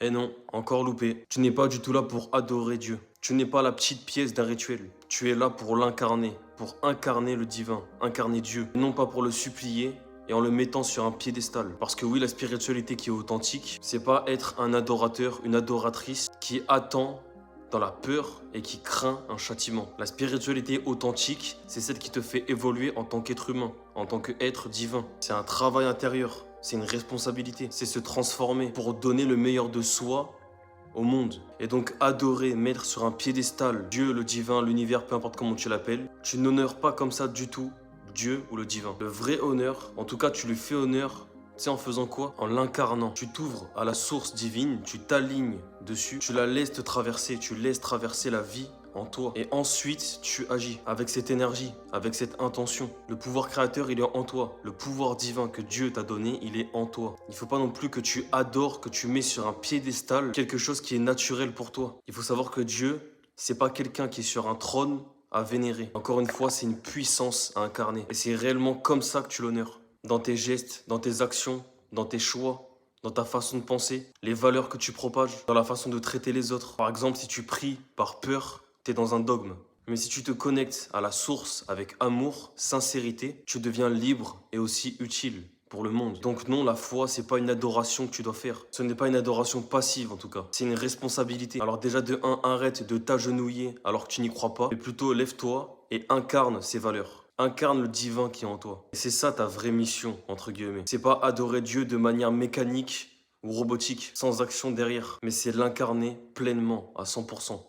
Eh non, encore loupé. Tu n'es pas du tout là pour adorer Dieu. Tu n'es pas la petite pièce d'un rituel. Tu es là pour l'incarner, pour incarner le divin, incarner Dieu. Non pas pour le supplier et en le mettant sur un piédestal. Parce que oui, la spiritualité qui est authentique, c'est pas être un adorateur, une adoratrice qui attend dans la peur et qui craint un châtiment. La spiritualité authentique, c'est celle qui te fait évoluer en tant qu'être humain, en tant qu'être divin. C'est un travail intérieur, c'est une responsabilité, c'est se transformer pour donner le meilleur de soi au monde. Et donc adorer, mettre sur un piédestal Dieu, le divin, l'univers, peu importe comment tu l'appelles, tu n'honores pas comme ça du tout Dieu ou le divin. Le vrai honneur, en tout cas tu lui fais honneur, tu sais en faisant quoi? En l'incarnant. Tu t'ouvres à la source divine, tu t'alignes dessus, tu la laisses te traverser, tu laisses traverser la vie en toi. Et ensuite, tu agis avec cette énergie, avec cette intention. Le pouvoir créateur, il est en toi. Le pouvoir divin que Dieu t'a donné, il est en toi. Il ne faut pas non plus que tu adores, que tu mets sur un piédestal quelque chose qui est naturel pour toi. Il faut savoir que Dieu, c'est pas quelqu'un qui est sur un trône à vénérer. Encore une fois, c'est une puissance à incarner. Et c'est réellement comme ça que tu l'honores. Dans tes gestes, dans tes actions, dans tes choix, dans ta façon de penser, les valeurs que tu propages, dans la façon de traiter les autres. Par exemple, si tu pries par peur, t'es dans un dogme. Mais si tu te connectes à la source avec amour, sincérité, tu deviens libre et aussi utile pour le monde. Donc non, la foi, c'est pas une adoration que tu dois faire. Ce n'est pas une adoration passive en tout cas. C'est une responsabilité. Alors déjà de un, arrête de t'agenouiller alors que tu n'y crois pas, mais plutôt lève-toi et incarne ces valeurs. Incarne le divin qui est en toi. Et c'est ça ta vraie mission, entre guillemets. C'est pas adorer Dieu de manière mécanique ou robotique, sans action derrière, mais c'est l'incarner pleinement, à 100%.